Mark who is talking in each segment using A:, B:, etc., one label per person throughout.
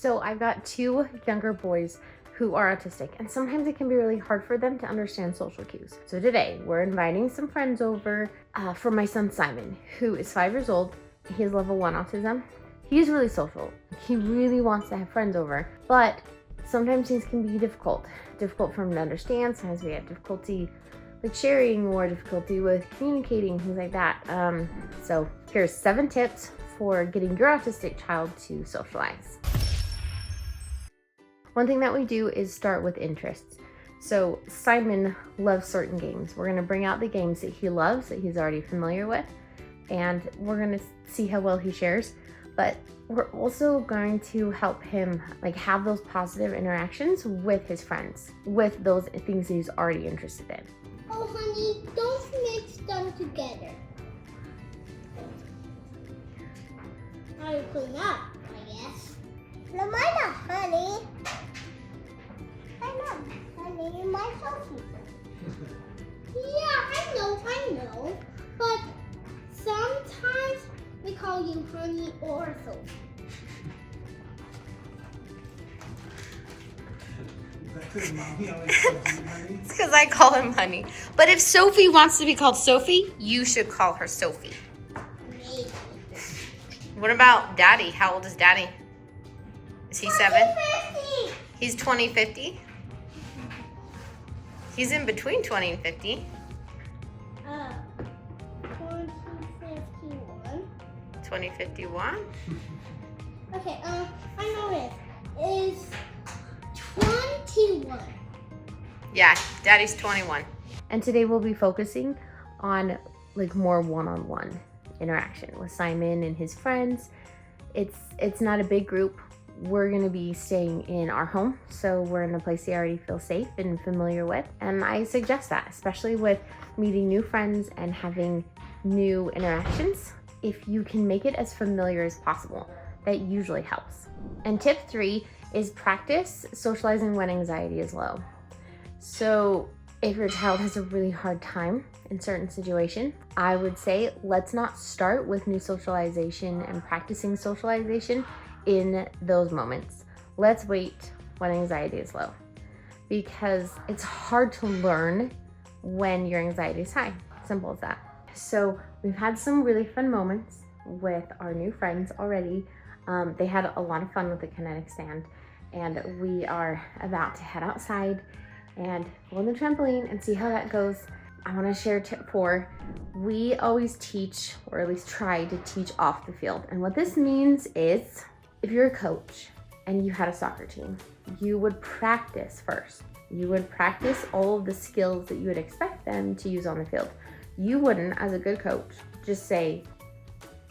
A: So I've got two younger boys who are autistic, and sometimes it can be really hard for them to understand social cues. So today we're inviting some friends over for my son Simon, who is 5 years old. He has level 1 autism. He's really social. He really wants to have friends over, but sometimes things can be difficult for him to understand. Sometimes we have difficulty like sharing or difficulty with communicating, things like that. So here's 7 tips for getting your autistic child to socialize. One thing that we do is start with interests. So Simon loves certain games. We're gonna bring out the games that he loves, that he's already familiar with, and we're gonna see how well he shares. But we're also going to help him like have those positive interactions with his friends, with those things that he's already interested in.
B: Oh, honey, don't mix them together. Now you clean up, I guess. No, mine not, honey. I know, honey, you're my Sophie. Yeah, I know. But sometimes we call you honey or Sophie.
A: It's because I call him honey. But if Sophie wants to be called Sophie, you should call her Sophie.
B: Maybe.
A: What about Daddy? How old is Daddy? Is he 7?
B: 2050.
A: He's 2050. He's in between 20 and 50.
B: 2051.
A: 2051.
B: Okay, I know it is 21.
A: Yeah, Daddy's 21. And today we'll be focusing on like more one-on-one interaction with Simon and his friends. It's not a big group. We're gonna be staying in our home, so we're in a place they already feel safe and familiar with. And I suggest that, especially with meeting new friends and having new interactions. If you can make it as familiar as possible, that usually helps. And tip 3 is practice socializing when anxiety is low. So if your child has a really hard time in certain situation, I would say let's not start with new socialization and practicing socialization in those moments. Let's wait when anxiety is low, because it's hard to learn when your anxiety is high. Simple as that. So we've had some really fun moments with our new friends already. They had a lot of fun with the kinetic stand, and we are about to head outside and go on the trampoline and see how that goes. I want to share tip 4. We always teach, or at least try to teach, off the field. And what this means is, if you're a coach and you had a soccer team, you would practice first. You would practice all of the skills that you would expect them to use on the field. You wouldn't, as a good coach, just say,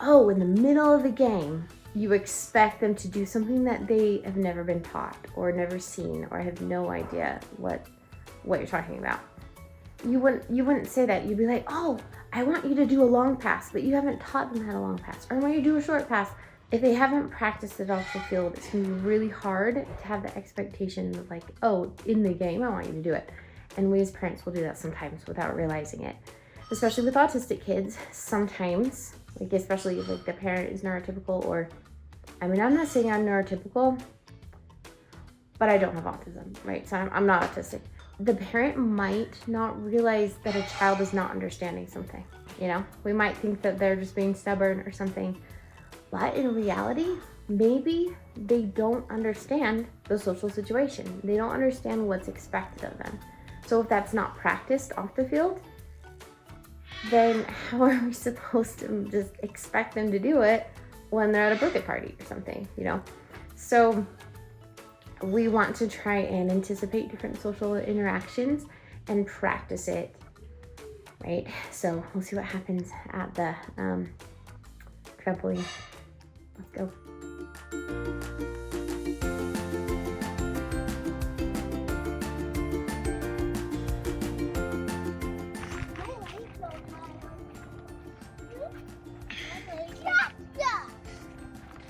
A: oh, in the middle of the game, you expect them to do something that they have never been taught or never seen or have no idea what you're talking about. You wouldn't say that. You'd be like, oh, I want you to do a long pass, but you haven't taught them how to long pass. Or I want you to do a short pass. If they haven't practiced it off the field, it's gonna be really hard to have the expectation of like, oh, in the game, I want you to do it. And we as parents will do that sometimes without realizing it. Especially with autistic kids, sometimes, like especially if like the parent is neurotypical, or, I mean, I'm not saying I'm neurotypical, but I don't have autism, right? So I'm not autistic. The parent might not realize that a child is not understanding something, you know? We might think that they're just being stubborn or something, but in reality, maybe they don't understand the social situation. They don't understand what's expected of them. So if that's not practiced off the field, then how are we supposed to just expect them to do it when they're at a birthday party or something, you know? So we want to try and anticipate different social interactions and practice it, right? So we'll see what happens at the trampoline. Let's go.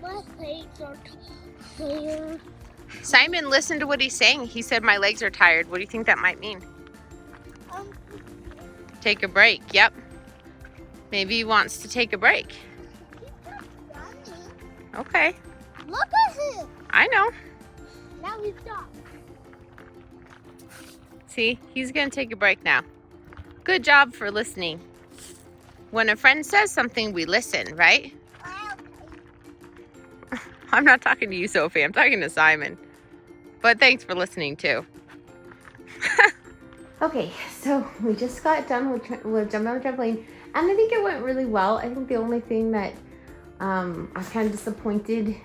B: My legs are tired.
A: Simon, listen to what he's saying. He said, my legs are tired. What do you think that might mean? Take a break. Yep. Maybe he wants to take a break.
B: He's not running.
A: Okay.
B: Look at him.
A: I know.
B: Now we stop.
A: See, he's gonna take a break now. Good job for listening. When a friend says something, we listen, right? I'm not talking to you, Sophie. I'm talking to Simon. But thanks for listening too. Okay, so we just got done with jumping on the trampoline, and I think it went really well. I think the only thing that I was kind of disappointed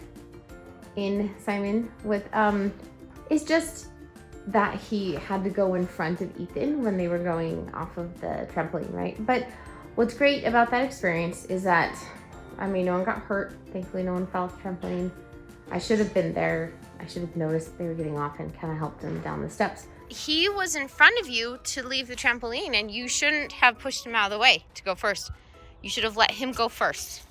A: in Simon with is just that he had to go in front of Ethan when they were going off of the trampoline, right? But what's great about that experience is that, I mean, no one got hurt. Thankfully, no one fell off the trampoline. I should have been there. I should have noticed they were getting off and kind of helped them down the steps. He was in front of you to leave the trampoline, and you shouldn't have pushed him out of the way to go first. You should have let him go first,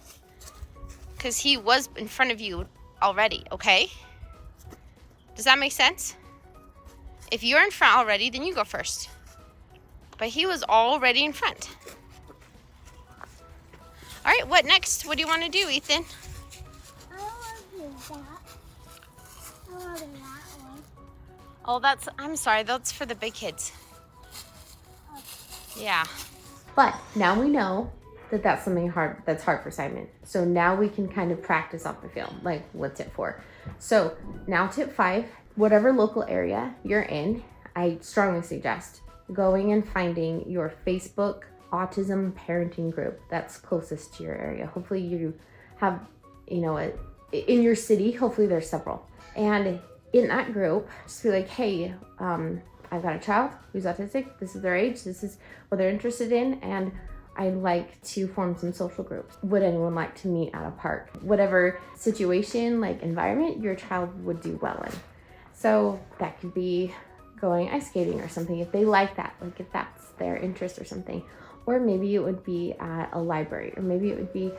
A: because he was in front of you already, okay? Does that make sense? If you're in front already, then you go first. But he was already in front. All right, what next? What do you want to do, Ethan?
B: I don't want to do that. I want to do that one.
A: Oh, I'm sorry, that's for the big kids. Yeah. But now we know that that's something that's hard for Simon. So now we can kind of practice off the field, like what's tip 4. So now tip 5, whatever local area you're in, I strongly suggest going and finding your Facebook autism parenting group that's closest to your area. Hopefully you have, in your city, hopefully there's several. And in that group, just be like, hey, I've got a child who's autistic. This is their age. This is what they're interested in. And I'd like to form some social groups. Would anyone like to meet at a park? Whatever situation, like environment, your child would do well in. So that could be going ice skating or something if they like that, like if that's their interest or something. Or maybe it would be at a library, or maybe it would be,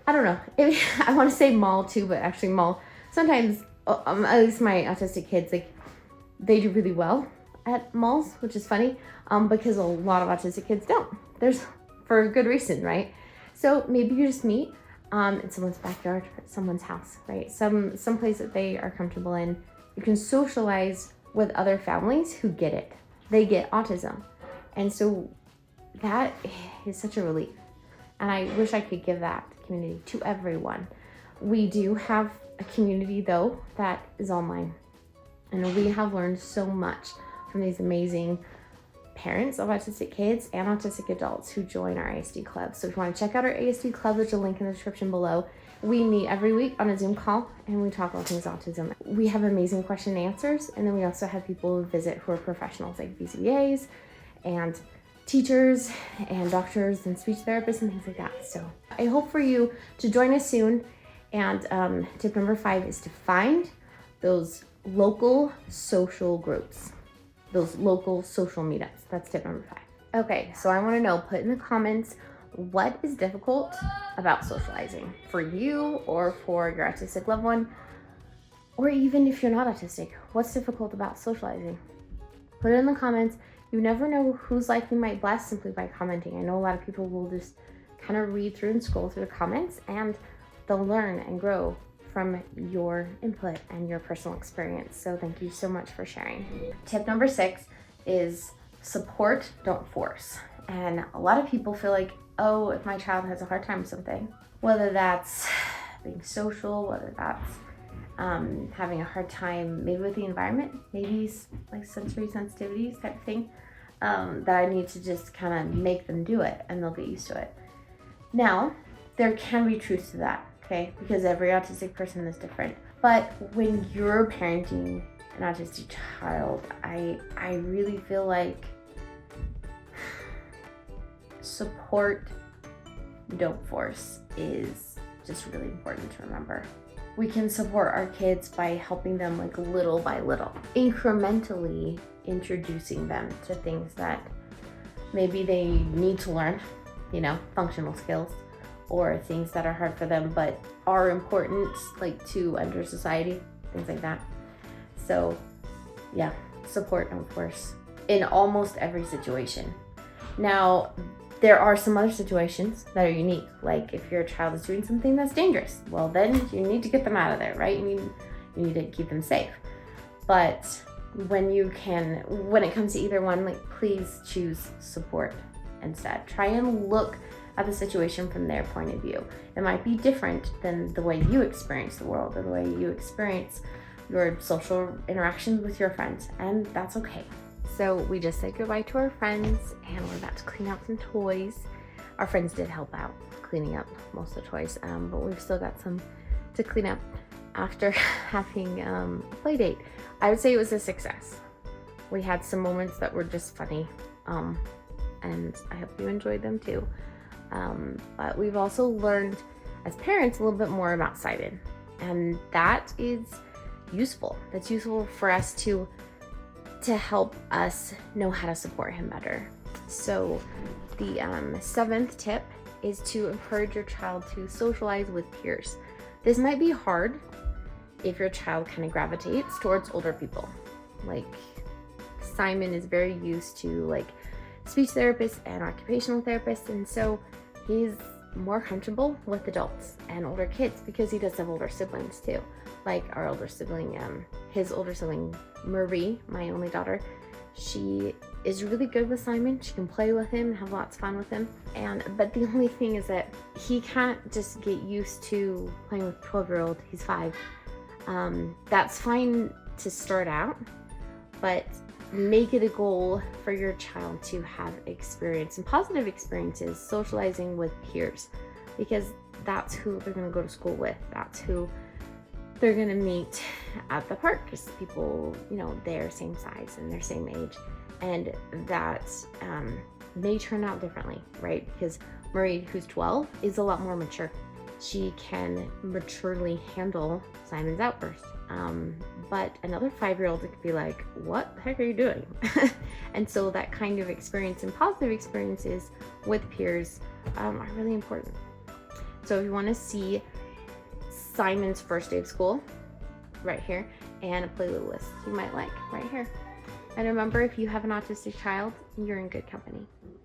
A: I don't know. I want to say mall too, but actually mall, sometimes, at least my autistic kids, like they do really well at malls, which is funny, because a lot of autistic kids don't. There's for a good reason, right? So maybe you just meet in someone's backyard, or someone's house, right? Some place that they are comfortable in. You can socialize with other families who get it. They get autism. And so that is such a relief. And I wish I could give that community to everyone. We do have a community though that is online. And we have learned so much from these amazing parents of autistic kids and autistic adults who join our ASD club. So if you want to check out our ASD club, there's a link in the description below. We meet every week on a Zoom call and we talk about things autism. We have amazing question and answers, and then we also have people who visit who are professionals like BCBAs and teachers and doctors and speech therapists and things like that. So I hope for you to join us soon. And tip number 5 is to find those local social groups, those local social meetups. That's tip number 5. Okay, so I want to know, put in the comments, what is difficult about socializing for you or for your autistic loved one, or even if you're not autistic, what's difficult about socializing? Put it in the comments. You never know whose life you might bless simply by commenting. I know a lot of people will just kind of read through and scroll through the comments, and they'll learn and grow from your input and your personal experience. So thank you so much for sharing. Tip number 6 is support, don't force. And a lot of people feel like, oh, if my child has a hard time with something, whether that's being social, whether that's having a hard time maybe with the environment, maybe like sensory sensitivities type of thing, that I need to just kind of make them do it and they'll get used to it. Now, there can be truth to that, okay? Because every autistic person is different. But when you're parenting an autistic child, I really feel like support, don't force is just really important to remember. We can support our kids by helping them like little by little, incrementally introducing them to things that maybe they need to learn, functional skills, or things that are hard for them but are important, like to enter society, things like that. So yeah, support, don't force in almost every situation. Now, there are some other situations that are unique, like if your child is doing something that's dangerous, well then you need to get them out of there, right? You need to keep them safe. But when it comes to either one, like, please choose support instead. Try and look at the situation from their point of view. It might be different than the way you experience the world or the way you experience your social interactions with your friends, and that's okay. So we just said goodbye to our friends and we're about to clean out some toys. Our friends did help out cleaning up most of the toys, but we've still got some to clean up after having a play date. I would say it was a success. We had some moments that were just funny, and I hope you enjoyed them too. But we've also learned as parents a little bit more about Simon, and that is useful. That's useful for us to help us know how to support him better. So the 7th tip is to encourage your child to socialize with peers. This might be hard if your child kind of gravitates towards older people. Like, Simon is very used to like speech therapists and occupational therapists, and so he's more comfortable with adults and older kids because he does have older siblings too. Like our older sibling, his older sibling Marie, my only daughter, she is really good with Simon. She can play with him and have lots of fun with him. But the only thing is that he can't just get used to playing with a 12-year-old. He's 5. That's fine to start out, but make it a goal for your child to have experience and positive experiences socializing with peers, because that's who they're going to go to school with. That's who they're going to meet at the park, because people, their same size and their same age, and that may turn out differently, right? Because Marie, who's 12, is a lot more mature. She can maturely handle Simon's outburst. But another 5-year-old could be like, what the heck are you doing? And so that kind of experience and positive experiences with peers are really important. So if you want to see Simon's first day of school, right here, and a playlist you might like right here. And remember, if you have an autistic child, you're in good company.